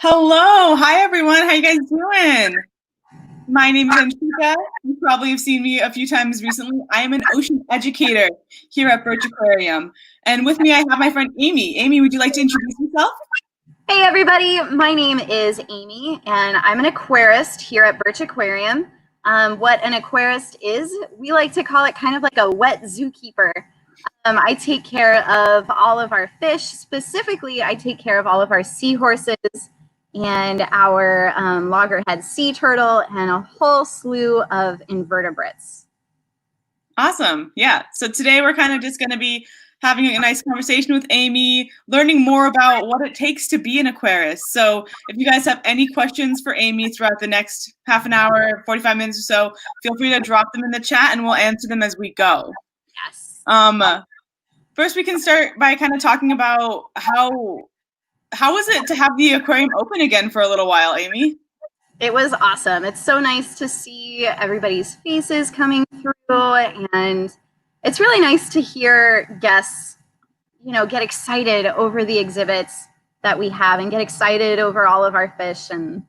Hello, hi everyone. How you guys doing? My name is Anshika. You probably have seen me a few times recently. I am an ocean educator here at Birch Aquarium, and with me I have my friend Amy. Amy, would you like to introduce yourself? Hey everybody, my name is Amy and I'm an aquarist here at Birch Aquarium. What an aquarist is, we like to call it kind of like a wet zookeeper. I take care of all of our fish. Specifically, I take care of all of our seahorses and our loggerhead sea turtle and a whole slew of invertebrates. Awesome. Yeah. So today we're kind of just going to be having a nice conversation with Amy, learning more about what it takes to be an aquarist. So if you guys have any questions for Amy throughout the next half an hour, 45 minutes or so, feel free to drop them in the chat and we'll answer them as we go. Yes. First, we can start by kind of talking about how was it to have the aquarium open again for a little while, Amy? It was awesome. It's so nice to see everybody's faces coming through, and it's really nice to hear guests, get excited over the exhibits that we have and get excited over all of our fish, and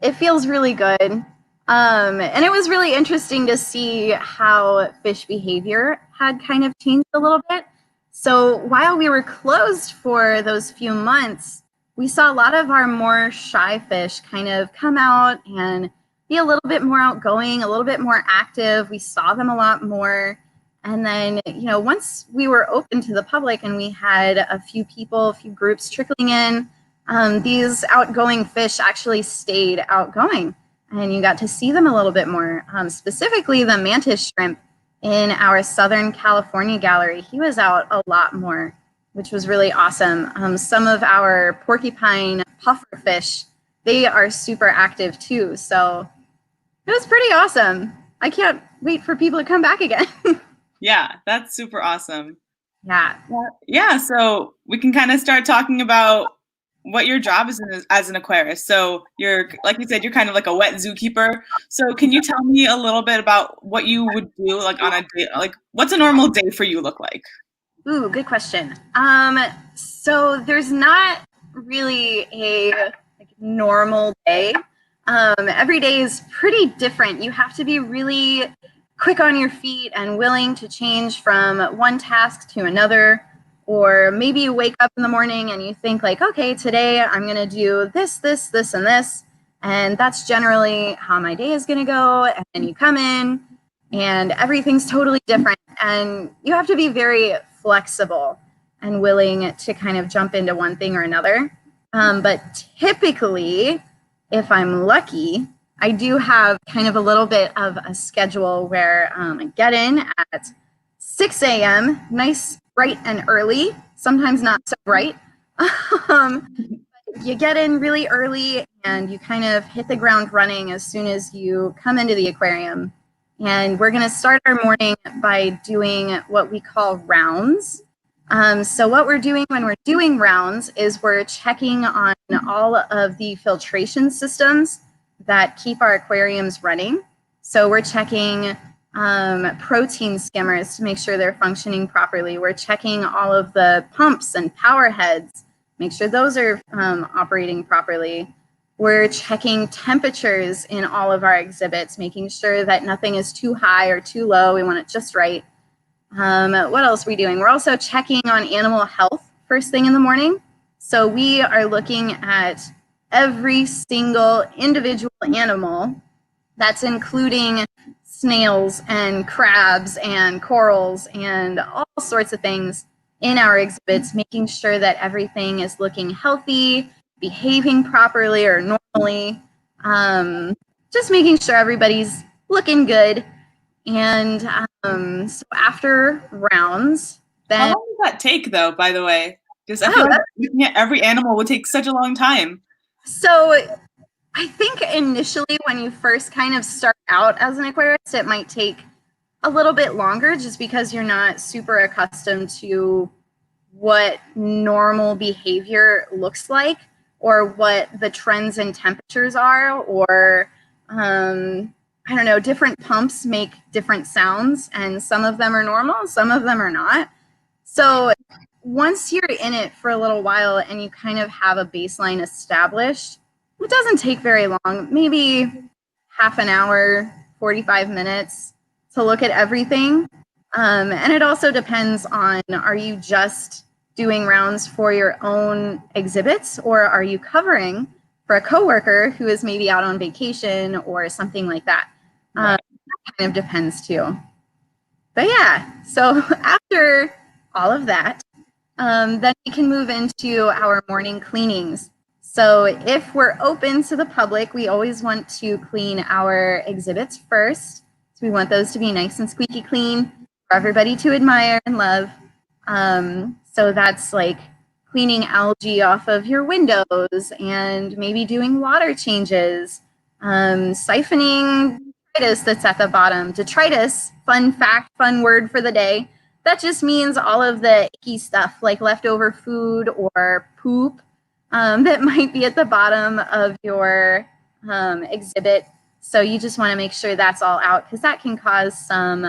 it feels really good. And it was really interesting to see how fish behavior had kind of changed a little bit. So while we were closed for those few months, we saw a lot of our more shy fish kind of come out and be a little bit more outgoing, a little bit more active. We saw them a lot more. And then, once we were open to the public and we had a few people, a few groups trickling in, these outgoing fish actually stayed outgoing. And you got to see them a little bit more. Specifically, the mantis shrimp in our Southern California gallery, he was out a lot more, which was really awesome. Some of our porcupine puffer fish, they are super active too. So it was pretty awesome. I can't wait for people to come back again. Yeah, that's super awesome. Yeah. Yeah, so we can kind of start talking about what your job is as an aquarist. So you're, like you said, you're kind of like a wet zookeeper. So can you tell me a little bit about what you would do like on a day, like what's a normal day for you look like? Ooh, good question. So there's not really a normal day. Every day is pretty different. You have to be really quick on your feet and willing to change from one task to another. Or maybe you wake up in the morning and you think like, okay, today I'm going to do this, this, this, and this. And that's generally how my day is going to go. And then you come in and everything's totally different. And you have to be very flexible and willing to kind of jump into one thing or another. But typically, if I'm lucky, I do have kind of a little bit of a schedule where I get in at 6 a.m., nice, bright and early, sometimes not so bright. You get in really early and you kind of hit the ground running as soon as you come into the aquarium. And we're going to start our morning by doing what we call rounds. So what we're doing when we're doing rounds is we're checking on all of the filtration systems that keep our aquariums running. So we're checking protein skimmers to make sure they're functioning properly. We're checking all of the pumps and power heads, make sure those are operating properly. We're checking temperatures in all of our exhibits, making sure that nothing is too high or too low. We want it just right. What else are we doing? We're also checking on animal health first thing in the morning. So we are looking at every single individual animal. That's including snails and crabs and corals and all sorts of things in our exhibits, making sure that everything is looking healthy, behaving properly or normally, just making sure everybody's looking good. And so after rounds, How then long does that take though, by the way? Because I feel like looking at every animal would take such a long time. so I think initially when you first kind of start out as an aquarist, it might take a little bit longer just because you're not super accustomed to what normal behavior looks like or what the trends and temperatures are, or I don't know, different pumps make different sounds and some of them are normal, some of them are not. So once you're in it for a little while and you kind of have a baseline established, It doesn't take very long, maybe half an hour, 45 minutes to look at everything. And it also depends on, are you just doing rounds for your own exhibits, or are you covering for a coworker who is maybe out on vacation or something like that? That kind of depends too. But yeah, so after all of that, then we can move into our morning cleanings. So if we're open to the public, we always want to clean our exhibits first. So we want those to be nice and squeaky clean for everybody to admire and love. So that's like cleaning algae off of your windows and maybe doing water changes, siphoning detritus that's at the bottom. Detritus, fun fact, fun word for the day. That just means all of the icky stuff like leftover food or poop that might be at the bottom of your exhibit. So you just want to make sure that's all out, because that can cause some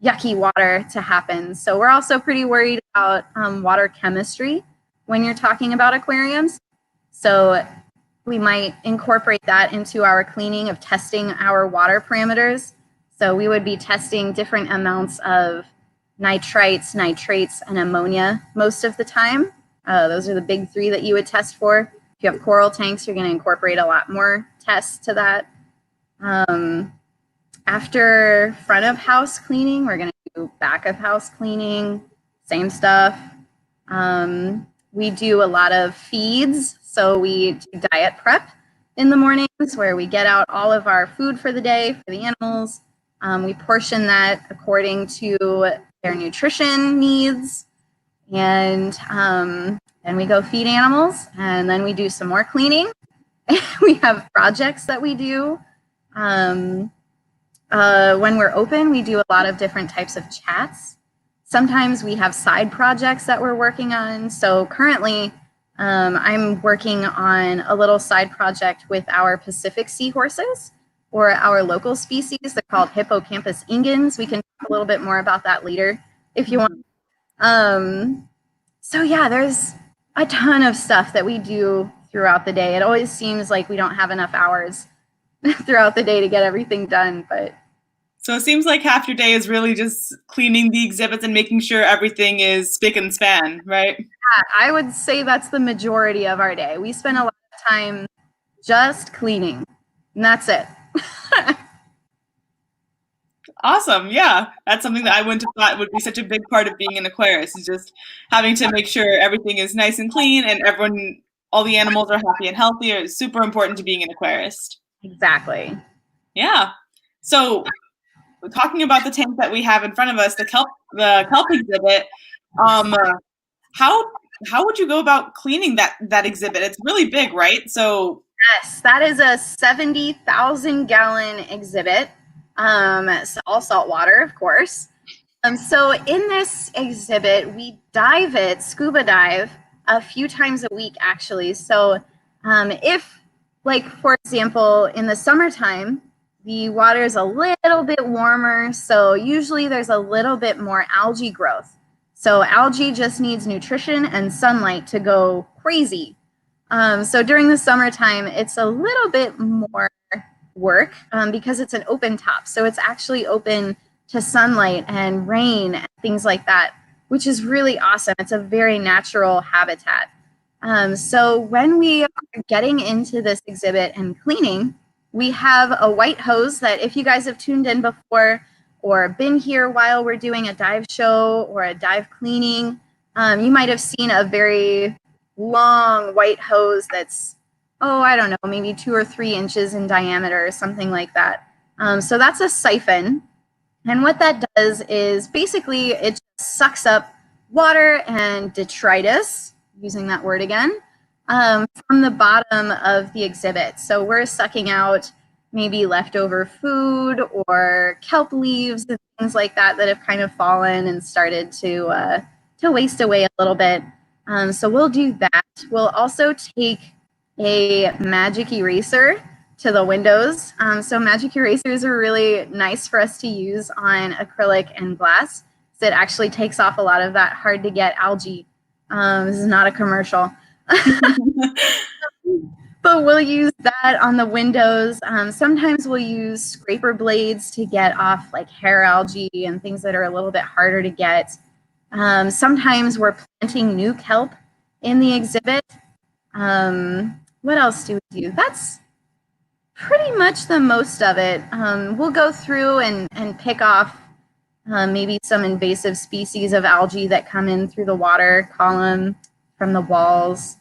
yucky water to happen. So we're also pretty worried about water chemistry when you're talking about aquariums. So we might incorporate that into our cleaning of testing our water parameters. So we would be testing different amounts of nitrites, nitrates, and ammonia most of the time. Those are the big three that you would test for. If you have coral tanks, you're going to incorporate a lot more tests to that. After front of house cleaning, we're going to do back of house cleaning, same stuff. We do a lot of feeds. So we do diet prep in the mornings where we get out all of our food for the day for the animals. We portion that according to their nutrition needs, and then we go feed animals, and then we do some more cleaning. We have projects that we do. When we're open, we do a lot of different types of chats. Sometimes we have side projects that we're working on. So currently, I'm working on a little side project with our Pacific seahorses, or our local species. They're called Hippocampus ingens. We can talk a little bit more about that later if you want. So yeah, there's a ton of stuff that we do throughout the day. It always seems like we don't have enough hours throughout the day to get everything done, but so it seems like half your day is really just cleaning the exhibits and making sure everything is spick and span, right? yeah, I would say that's the majority of our day. We spend a lot of time just cleaning, and that's it. Awesome. Yeah. That's something that I wouldn't have thought would be such a big part of being an aquarist, is just having to make sure everything is nice and clean and everyone, all the animals are happy and healthy. Is super important to being an aquarist. Exactly. Yeah. So talking about the tank that we have in front of us, the kelp exhibit, how would you go about cleaning that exhibit? It's really big, right? So yes, that is a 70,000 gallon exhibit. So all salt water, of course. So in this exhibit, we scuba dive a few times a week, actually. So if, like, for example, in the summertime, the water is a little bit warmer, so usually there's a little bit more algae growth. So algae just needs nutrition and sunlight to go crazy. So during the summertime, it's a little bit more work because it's an open top. So it's actually open to sunlight and rain and things like that, which is really awesome. It's a very natural habitat. So when we are getting into this exhibit and cleaning, we have a white hose that, if you guys have tuned in before or been here while we're doing a dive show or a dive cleaning, you might have seen a very long white hose that's, I don't know, maybe 2 or 3 inches in diameter or something like that. So that's a siphon. And what that does is basically it just sucks up water and detritus, using that word again, from the bottom of the exhibit. So we're sucking out maybe leftover food or kelp leaves and things like that that have kind of fallen and started to waste away a little bit. So we'll do that. We'll also take a magic eraser to the windows. So magic erasers are really nice for us to use on acrylic and glass. So it actually takes off a lot of that hard to get algae. This is not a commercial. But So we'll use that on the windows. Sometimes we'll use scraper blades to get off like hair algae and things that are a little bit harder to get. Sometimes we're planting new kelp in the exhibit. What else do we do? That's pretty much the most of it. We'll go through and pick off maybe some invasive species of algae that come in through the water column from the walls.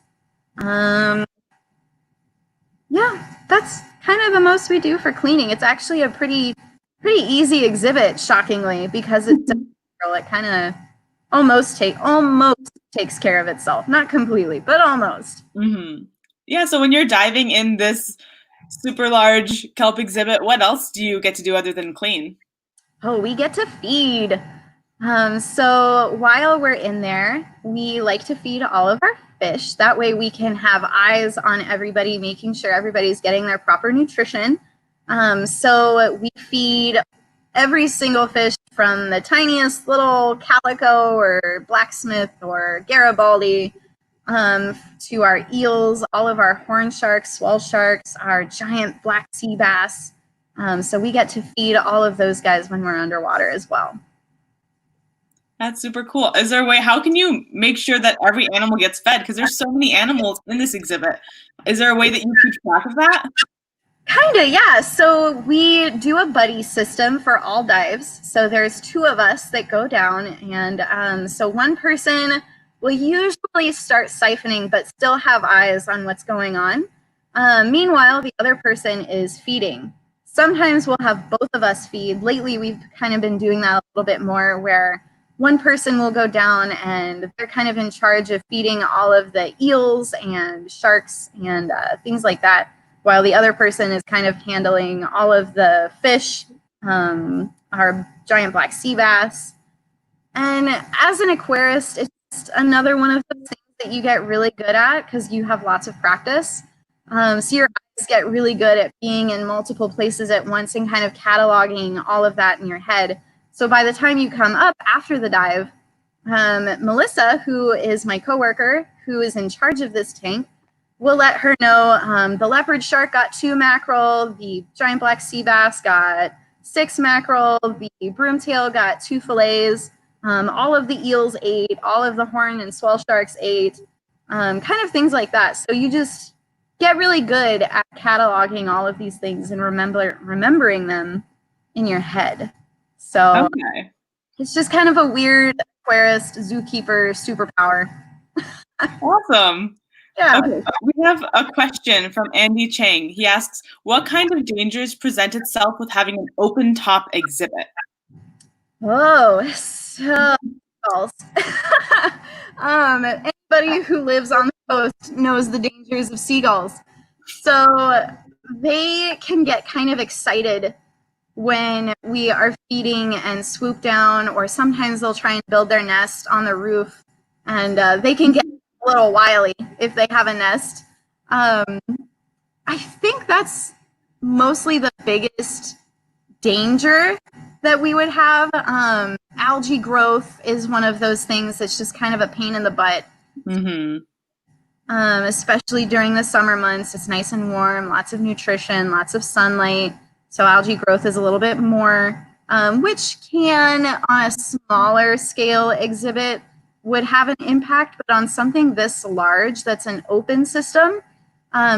Yeah, that's kind of the most we do for cleaning. It's actually a pretty easy exhibit, shockingly, because it kind of almost takes care of itself. Not completely, but almost. Mm-hmm. Yeah, so when you're diving in this super large kelp exhibit, what else do you get to do other than clean? Oh, we get to feed. So while we're in there, we like to feed all of our fish. That way we can have eyes on everybody, making sure everybody's getting their proper nutrition. So we feed every single fish from the tiniest little calico or blacksmith or Garibaldi to our eels, all of our horn sharks, swell sharks, our giant black sea bass. So we get to feed all of those guys when we're underwater as well. That's super cool. Is there a way, how can you make sure that every animal gets fed? Because there's so many animals in this exhibit. Is there a way that you keep track of that? Kinda, yeah. So we do a buddy system for all dives. So there's 2 of us that go down, and so one person will usually start siphoning, but still have eyes on what's going on. Meanwhile, the other person is feeding. Sometimes we'll have both of us feed. Lately, we've kind of been doing that a little bit more, where one person will go down and they're kind of in charge of feeding all of the eels and sharks and things like that, while the other person is kind of handling all of the fish, our giant black sea bass. And as an aquarist, it's just another one of those things that you get really good at because you have lots of practice. So your eyes get really good at being in multiple places at once and kind of cataloging all of that in your head. So by the time you come up after the dive, Melissa, who is my coworker, who is in charge of this tank, we'll let her know the leopard shark got 2 mackerel, the giant black sea bass got 6 mackerel, the broomtail got 2 fillets, all of the eels ate, all of the horn and swell sharks ate, kind of things like that. So you just get really good at cataloging all of these things and remembering them in your head. So Okay. It's just kind of a weird aquarist zookeeper superpower. Awesome. Yeah. Okay, we have a question from Andy Chang. He asks, what kind of dangers present itself with having an open top exhibit? Oh, so false. Anybody who lives on the coast knows the dangers of seagulls. So they can get kind of excited when we are feeding and swoop down, or sometimes they'll try and build their nest on the roof, and they can get a little wily if they have a nest. I think that's mostly the biggest danger that we would have. Algae growth is one of those things that's just kind of a pain in the butt. Mm-hmm. Especially during the summer months. It's nice and warm, lots of nutrition, lots of sunlight. So algae growth is a little bit more, which can, on a smaller scale exhibit, would have an impact, but on something this large that's an open system.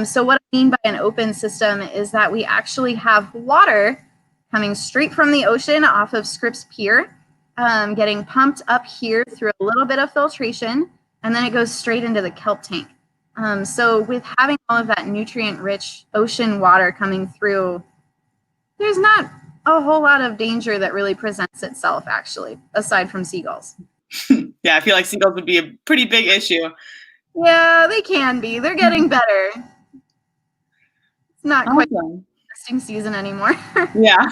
So what I mean by an open system is that we actually have water coming straight from the ocean off of Scripps Pier, getting pumped up here through a little bit of filtration, and then it goes straight into the kelp tank. So with having all of that nutrient-rich ocean water coming through, there's not a whole lot of danger that really presents itself, actually, aside from seagulls. Yeah, I feel like seagulls would be a pretty big issue. Yeah, they can be. They're getting better. It's not quite Awesome. nesting season anymore. Yeah.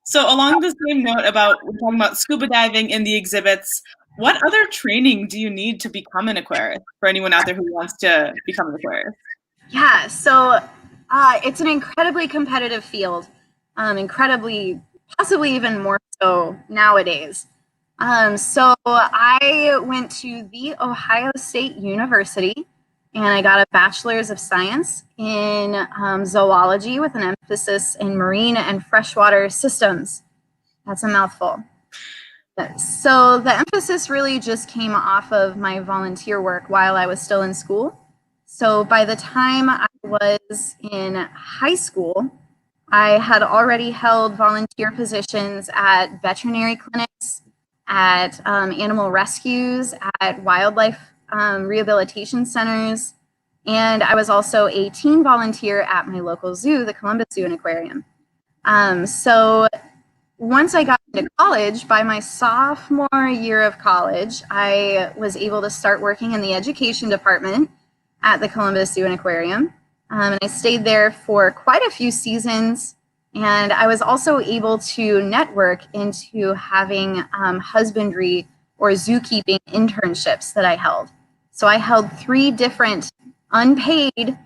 So along the same note about, we're talking about scuba diving in the exhibits, what other training do you need to become an aquarist for anyone out there who wants to become an aquarist? Yeah, so it's an incredibly competitive field, incredibly, possibly even more so nowadays. So I went to the Ohio State University, and I got a bachelor's of science in zoology with an emphasis in marine and freshwater systems. That's a mouthful. So the emphasis really just came off of my volunteer work while I was still in school. So by the time I was in high school, I had already held volunteer positions at veterinary clinics, at animal rescues, at wildlife rehabilitation centers, and I was also a teen volunteer at my local zoo, the Columbus Zoo and Aquarium. So once I got into college, by my sophomore year of college, I was able to start working in the education department at the Columbus Zoo and Aquarium. And I stayed there for quite a few seasons. And I was also able to network into having husbandry or zookeeping internships that I held. So I held 3 different unpaid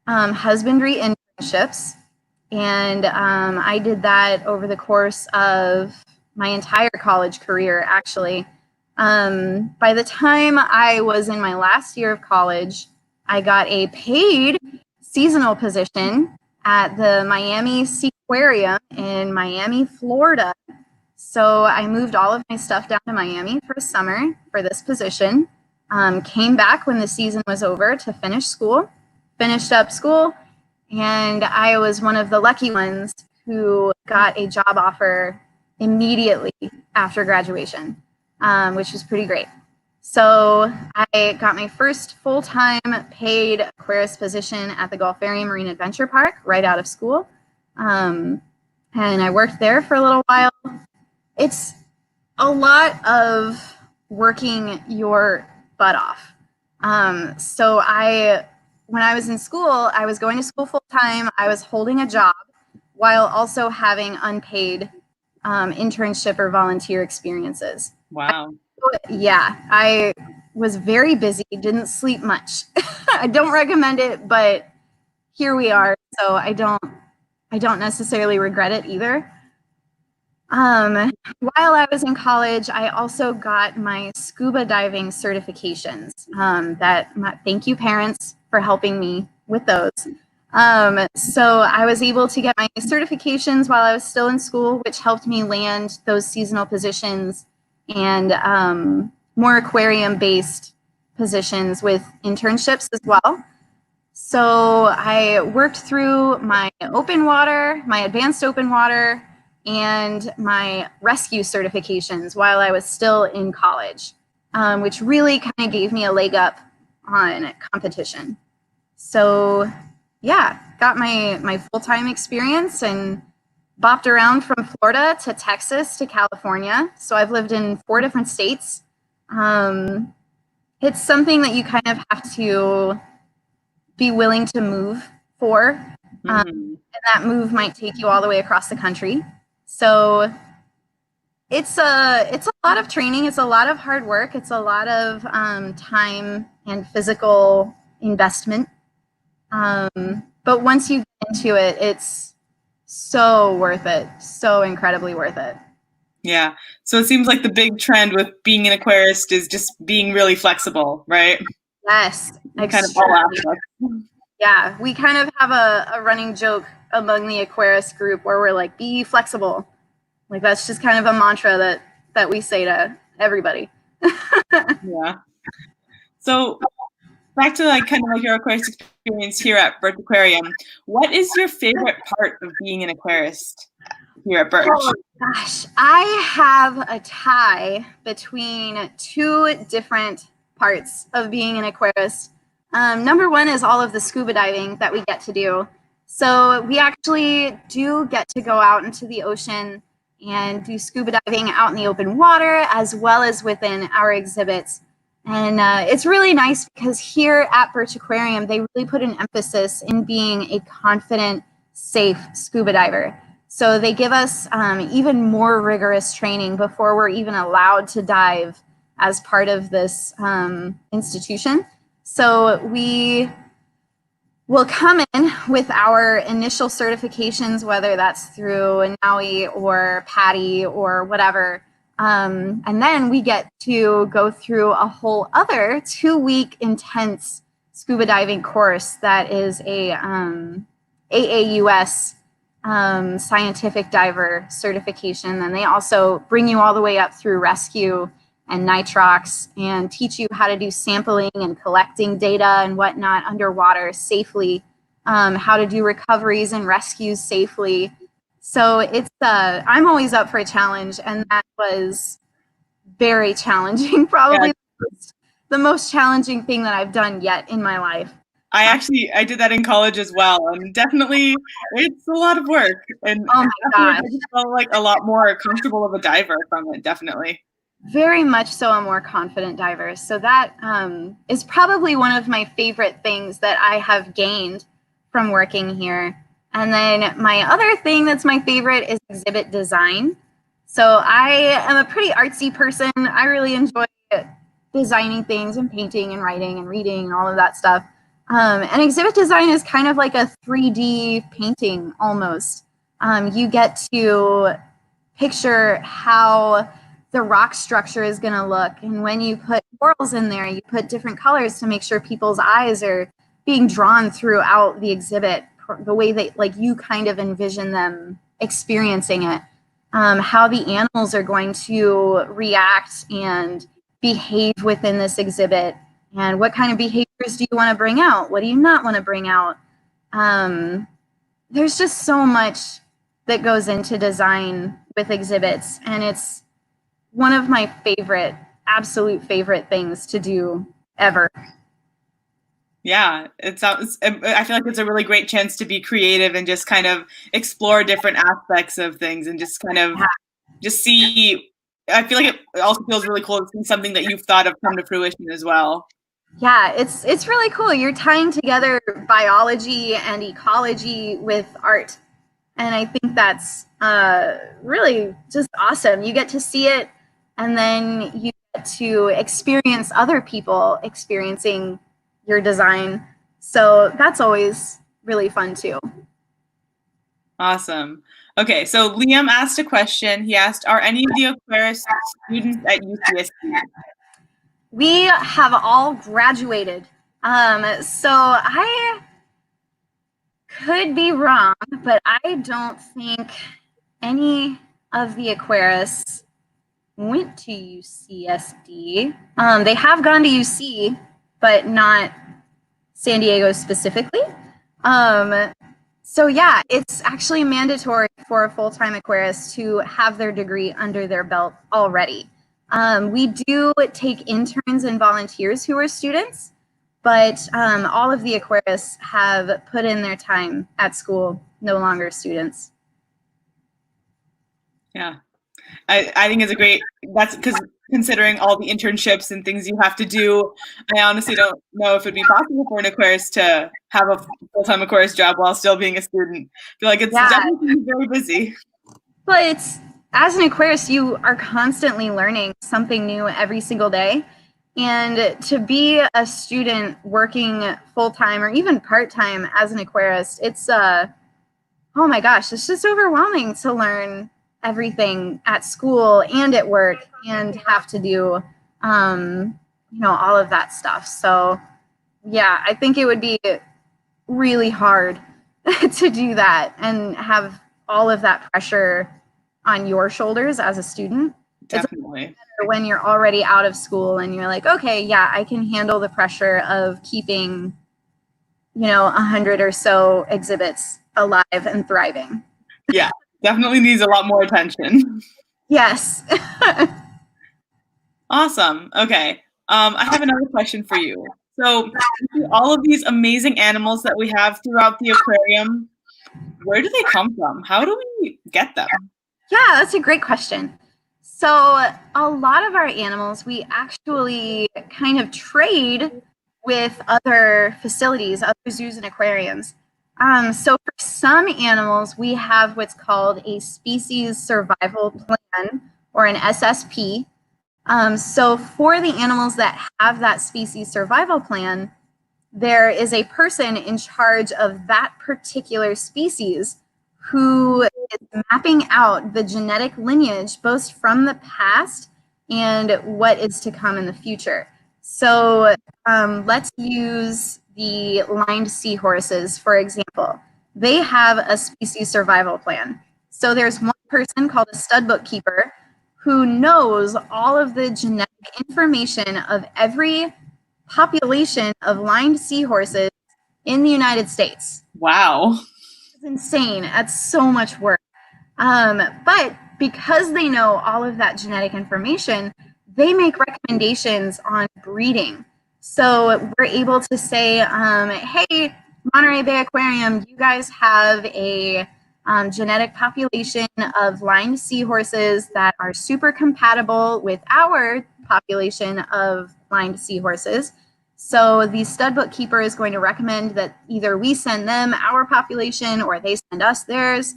husbandry internships. And I did that over the course of my entire college career, actually. By the time I was in my last year of college, I got a paid seasonal position at the Miami Seaquarium in Miami, Florida. So I moved all of my stuff down to Miami for summer for this position. Came back when the season was over to finish school, finished up school, and I was one of the lucky ones who got a job offer immediately after graduation, which was pretty great. So I got my first full-time paid Aquarist position at the Gulfarium Marine Adventure Park right out of school. And I worked there for a little while. It's a lot of working your butt off. When I was in school, I was going to school full-time. I was holding a job while also having unpaid internship or volunteer experiences. Wow. Yeah, I was very busy, didn't sleep much. I don't recommend it, but here we are. So I don't necessarily regret it either. While I was in college, I also got my scuba diving certifications. Thank you, parents, for helping me with those. So I was able to get my certifications while I was still in school, which helped me land those seasonal positions and more aquarium-based positions with internships as well. So I worked through my open water, my advanced open water, and my rescue certifications while I was still in college, which really kind of gave me a leg up on competition. So yeah, got my full-time experience and bopped around from Florida to Texas to California. So I've lived in 4 different states. It's something that you kind of have to be willing to move for. And that move might take you all the way across the country. So it's a lot of training. It's a lot of hard work. It's a lot of time and physical investment. But once you get into it, it's so worth it. So incredibly worth it. Yeah. So it seems like the big trend with being an aquarist is just being really flexible, right? Yes. Kind of all aspects. Yeah. We kind of have a running joke among the Aquarist group where we're like, be flexible. Like that's just kind of a mantra that we say to everybody. Yeah. So back to kind of your aquarist experience here at Birch Aquarium. What is your favorite part of being an aquarist here at Birch? Oh gosh, I have a tie between 2 different parts of being an aquarist. Number 1 is all of the scuba diving that we get to do. So we actually do get to go out into the ocean and do scuba diving out in the open water as well as within our exhibits. And it's really nice because here at Birch Aquarium, they really put an emphasis in being a confident, safe scuba diver. So they give us even more rigorous training before we're even allowed to dive as part of this institution. So we will come in with our initial certifications, whether that's through a NAUI or PADI or whatever. And then we get to go through a whole other 2-week intense scuba diving course that is a AAUS scientific diver certification. And they also bring you all the way up through rescue and nitrox and teach you how to do sampling and collecting data and whatnot underwater safely, how to do recoveries and rescues safely. So it's I'm always up for a challenge, and that was very challenging. Probably the most challenging thing that I've done yet in my life. I did that in college as well, and definitely it's a lot of work. And oh my gosh, I just felt like a lot more comfortable of a diver from it, definitely. Very much so a more confident diver. So that is probably one of my favorite things that I have gained from working here. And then my other thing that's my favorite is exhibit design. So I am a pretty artsy person. I really enjoy designing things and painting and writing and reading and all of that stuff. And exhibit design is kind of like a 3D painting almost. You get to picture how the rock structure is going to look. And when you put corals in there, you put different colors to make sure people's eyes are being drawn throughout the exhibit, the way that like you kind of envision them experiencing it. How the animals are going to react and behave within this exhibit, and what kind of behaviors do you want to bring out? What do you not want to bring out? There's just so much that goes into design with exhibits, and it's one of my absolute favorite things to do ever. Yeah, I feel like it's a really great chance to be creative and just kind of explore different aspects of things and just kind of just see. I feel like it also feels really cool to see something that you've thought of come to fruition as well. Yeah, it's really cool. You're tying together biology and ecology with art. And I think that's really just awesome. You get to see it, and then you get to experience other people experiencing your design. So that's always really fun too. Awesome. Okay, so Liam asked a question. He asked, are any of the Aquarist students at UCSD? We have all graduated. So I could be wrong, but I don't think any of the Aquarists went to UCSD. They have gone to UC, but not San Diego specifically. So yeah, it's actually mandatory for a full-time Aquarist to have their degree under their belt already. We do take interns and volunteers who are students, but all of the Aquarists have put in their time at school, no longer students. Yeah, I think it's a great, that's because considering all the internships and things you have to do, I honestly don't know if it'd be possible for an Aquarist to have a full-time Aquarist job while still being a student. I feel like it's definitely very busy. But as an Aquarist, you are constantly learning something new every single day. And to be a student working full-time or even part-time as an Aquarist, it's, oh my gosh, it's just overwhelming to learn everything at school and at work and have to do, all of that stuff. So yeah, I think it would be really hard to do that and have all of that pressure on your shoulders as a student. Definitely. When you're already out of school and you're like, okay, yeah, I can handle the pressure of keeping, 100 or so exhibits alive and thriving. Yeah, definitely needs a lot more attention. Yes. Awesome. Okay. I have another question for you. So all of these amazing animals that we have throughout the aquarium, where do they come from? How do we get them? Yeah, that's a great question. So a lot of our animals, we actually kind of trade with other facilities, other zoos and aquariums. So for some animals, we have what's called a species survival plan, or an SSP. So for the animals that have that species survival plan, there is a person in charge of that particular species who is mapping out the genetic lineage both from the past and what is to come in the future. So let's use the lined seahorses, for example, they have a species survival plan. So there's one person called a stud bookkeeper who knows all of the genetic information of every population of lined seahorses in the United States. Wow. It's insane. That's so much work. But because they know all of that genetic information, they make recommendations on breeding. So we're able to say, hey, Monterey Bay Aquarium, you guys have a genetic population of lined seahorses that are super compatible with our population of lined seahorses. So the stud bookkeeper is going to recommend that either we send them our population or they send us theirs.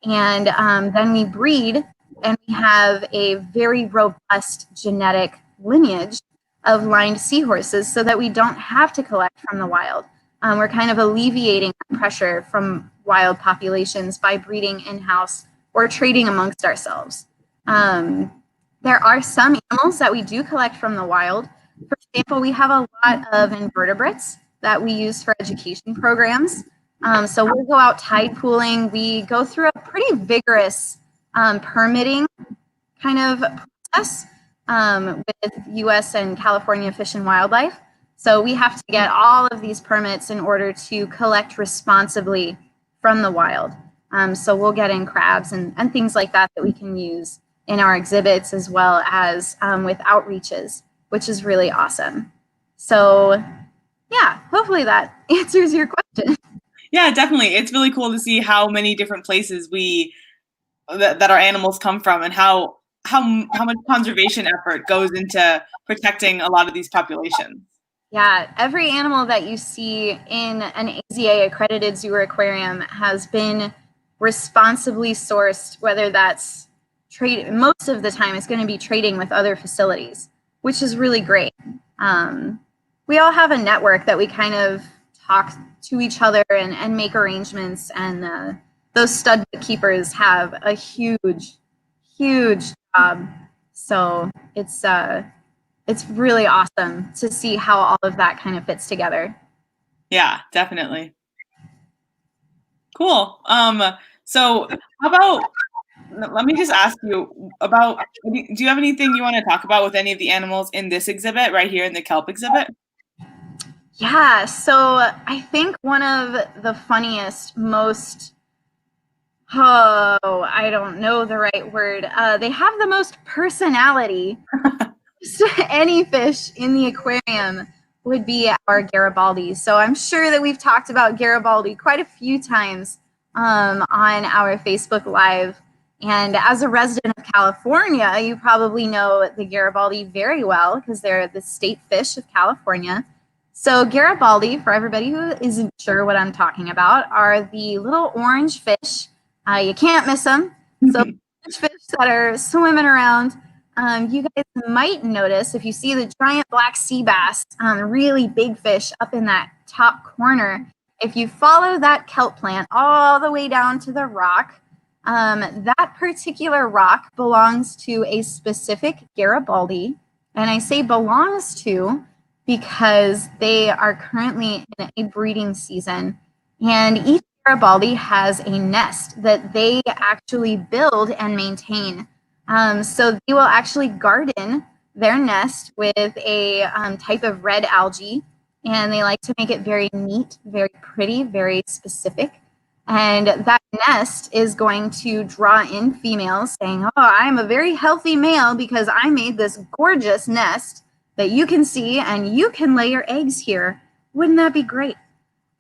And then we breed, and we have a very robust genetic lineage of lined seahorses so that we don't have to collect from the wild. We're kind of alleviating pressure from wild populations by breeding in-house or trading amongst ourselves. There are some animals that we do collect from the wild. For example, we have a lot of invertebrates that we use for education programs. So we'll go out tide pooling. We go through a pretty vigorous permitting kind of process with U.S. and California Fish and Wildlife. So we have to get all of these permits in order to collect responsibly from the wild. So we'll get in crabs and things like that we can use in our exhibits, as well as with outreaches, which is really awesome. So yeah, hopefully that answers your question. Yeah, definitely. It's really cool to see how many different places that our animals come from, and how much conservation effort goes into protecting a lot of these populations. Yeah, every animal that you see in an AZA accredited zoo or aquarium has been responsibly sourced, whether that's trade. Most of the time it's going to be trading with other facilities, which is really great. We all have a network that we kind of talk to each other and make arrangements, and those stud keepers have a huge job. So it's really awesome to see how all of that kind of fits together. Yeah, definitely. Cool. So how about, let me just ask you about, do you have anything you want to talk about with any of the animals in this exhibit right here in the kelp exhibit? Yeah, so I think one of the funniest, most, I don't know the right word. They have the most personality. Any fish in the aquarium would be our Garibaldi. So I'm sure that we've talked about Garibaldi quite a few times on our Facebook Live. And as a resident of California, you probably know the Garibaldi very well because they're the state fish of California. So Garibaldi, for everybody who isn't sure what I'm talking about, are the little orange fish. You can't miss them. So orange fish that are swimming around. You guys might notice if you see the giant black sea bass, really big fish up in that top corner, if you follow that kelp plant all the way down to the rock, that particular rock belongs to a specific Garibaldi. And I say belongs to because they are currently in a breeding season. And each Garibaldi has a nest that they actually build and maintain. So they will actually garden their nest with a type of red algae, and they like to make it very neat, very pretty, very specific. And that nest is going to draw in females saying, oh, I'm a very healthy male because I made this gorgeous nest that you can see and you can lay your eggs here. Wouldn't that be great?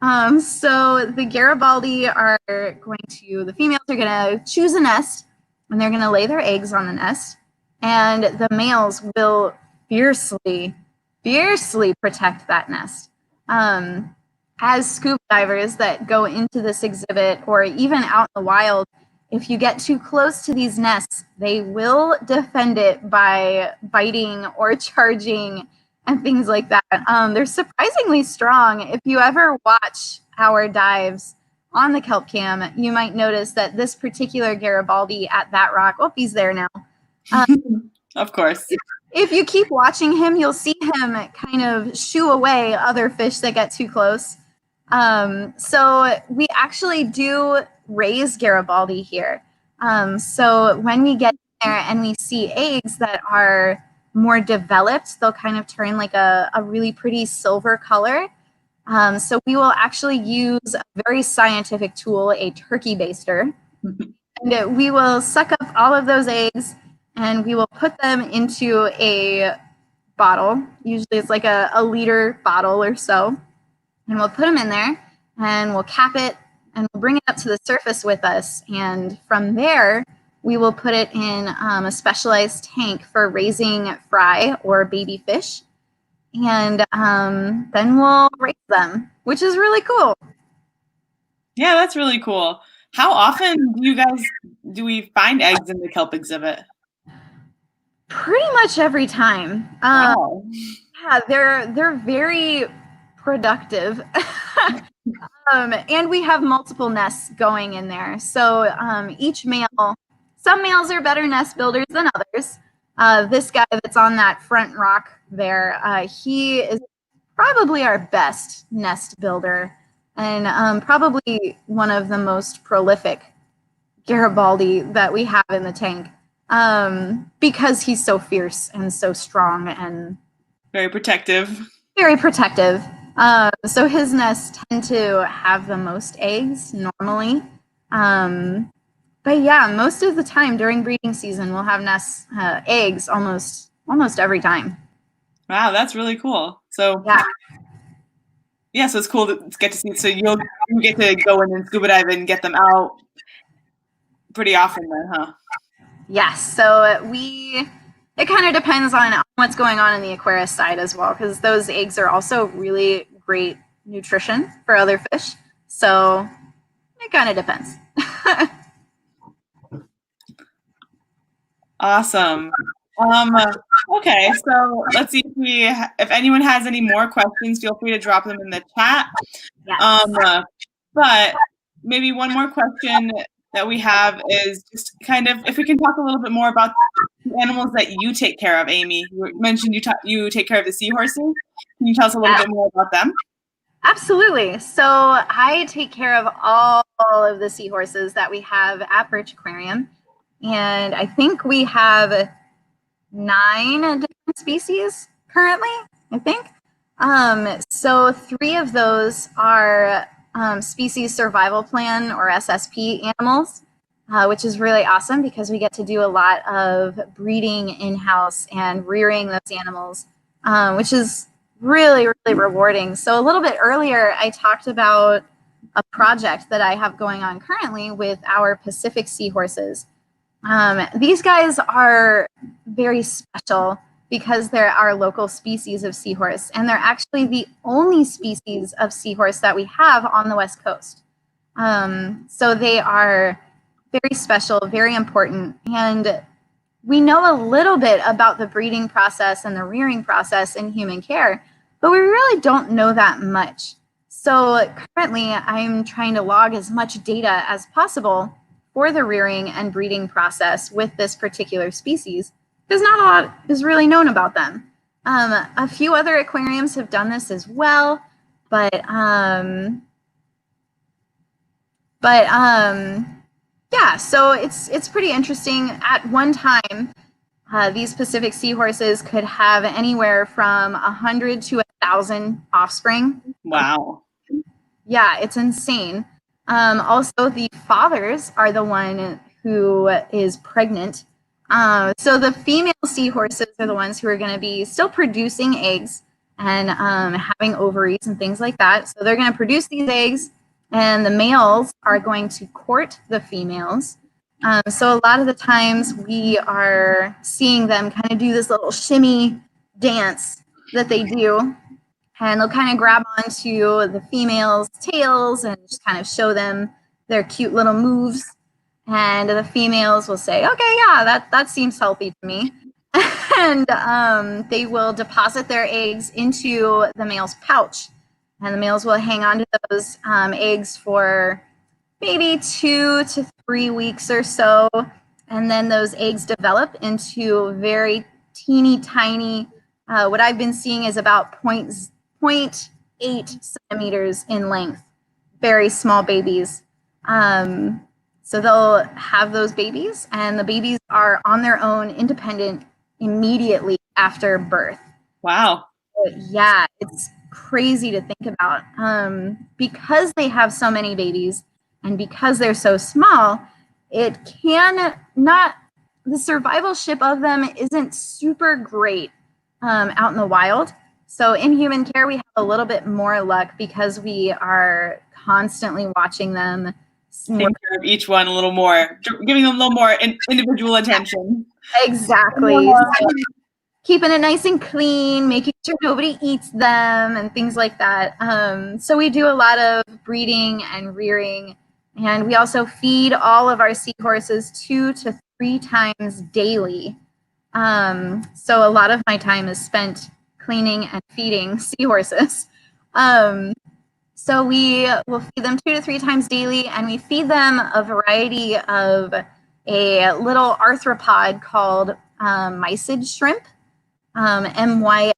So the Garibaldi are going to, the females are going to choose a nest, and they're going to lay their eggs on the nest, and the males will fiercely protect that nest. As scuba divers that go into this exhibit, or even out in the wild, if you get too close to these nests, they will defend it by biting or charging and things like that. They're surprisingly strong. If you ever watch our dives on the kelp cam, you might notice that this particular Garibaldi at that rock, oh, he's there now. Of course. If you keep watching him, you'll see him kind of shoo away other fish that get too close. So we actually do raise Garibaldi here. So when we get there and we see eggs that are more developed, they'll kind of turn like a really pretty silver color. So we will actually use a very scientific tool, a turkey baster. And we will suck up all of those eggs and we will put them into a bottle. Usually it's like a liter bottle or so. And we'll put them in there and we'll cap it and we'll bring it up to the surface with us. And from there, we will put it in a specialized tank for raising fry or baby fish. And then we'll raise them, which is really cool. Yeah, that's really cool. How often do we find eggs in the kelp exhibit? Pretty much every time. Wow. Yeah, they're very productive. And we have multiple nests going in there. So each male, some males are better nest builders than others. This guy that's on that front rock there, he is probably our best nest builder and probably one of the most prolific Garibaldi that we have in the tank because he's so fierce and so strong and very protective. Very protective. So his nests tend to have the most eggs normally. But yeah, most of the time during breeding season, we'll have eggs almost every time. Wow, that's really cool. So yeah, so it's cool to get to see. So you get to go in and scuba dive and get them out pretty often then, huh? Yes. So it kind of depends on what's going on in the Aquarist side as well, because those eggs are also really great nutrition for other fish. So it kind of depends. Awesome. Okay, so let's see if anyone has any more questions, feel free to drop them in the chat. Yes. But maybe one more question that we have is just kind of if we can talk a little bit more about the animals that you take care of, Amy. You mentioned you take care of the seahorses. Can you tell us a little bit more about them? Absolutely. So I take care of all of the seahorses that we have at Birch Aquarium. And I think we have 9 different species currently, I think. So 3 of those are species survival plan or SSP animals, which is really awesome because we get to do a lot of breeding in-house and rearing those animals, which is really, really rewarding. So a little bit earlier, I talked about a project that I have going on currently with our Pacific seahorses. These guys are very special because they're our local species of seahorse, and they're actually the only species of seahorse that we have on the West Coast. So they are very special, very important, and we know a little bit about the breeding process and the rearing process in human care, but we really don't know that much. So currently, I'm trying to log as much data as possible for the rearing and breeding process with this particular species, because not a lot is really known about them. A few other aquariums have done this as well, but yeah, so it's pretty interesting. At one time, these Pacific seahorses could have anywhere from 100 to 1,000 offspring. Wow. Yeah, it's insane. Also, the fathers are the one who is pregnant. So the female seahorses are the ones who are going to be still producing eggs and having ovaries and things like that. So they're going to produce these eggs, and the males are going to court the females. So a lot of the times we are seeing them kind of do this little shimmy dance that they do. And they'll kind of grab onto the females' tails and just kind of show them their cute little moves. And the females will say, okay, yeah, that seems healthy to me. And they will deposit their eggs into the male's pouch. And the males will hang on to those eggs for maybe 2 to 3 weeks or so. And then those eggs develop into very teeny tiny. What I've been seeing is about 0.8 centimeters in length. Very small babies. So they'll have those babies, and the babies are on their own, independent, immediately after birth. Wow. Yeah, it's crazy to think about. Because they have so many babies and because they're so small, it can not, the survivalship of them isn't super great out in the wild. So in human care, we have a little bit more luck because we are constantly watching them. Take care of each one a little more, giving them a little more individual attention. Exactly. Keeping it nice and clean, making sure nobody eats them and things like that. So we do a lot of breeding and rearing, and we also feed all of our seahorses 2 to 3 times daily. So a lot of my time is spent cleaning and feeding seahorses. So we will feed them 2 to 3 times daily, and we feed them a variety of a little arthropod called mysid shrimp. MYSID.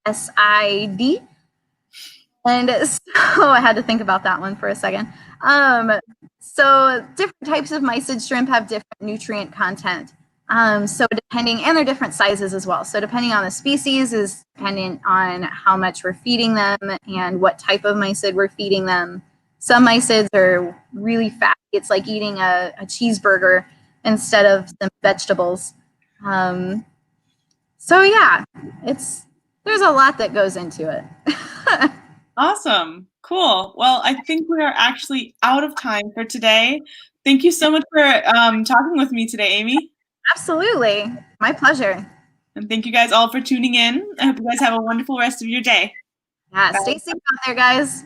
And so I had to think about that one for a second. So different types of mysid shrimp have different nutrient content. So depending, and they're different sizes as well. So depending on the species is dependent on how much we're feeding them and what type of mysid we're feeding them. Some mysids are really fatty. It's like eating a cheeseburger instead of some vegetables. So yeah, there's a lot that goes into it. Awesome. Cool. Well, I think we are actually out of time for today. Thank you so much for talking with me today, Amy. Absolutely. My pleasure. And thank you guys all for tuning in. I hope you guys have a wonderful rest of your day. Yeah, stay safe out there, guys.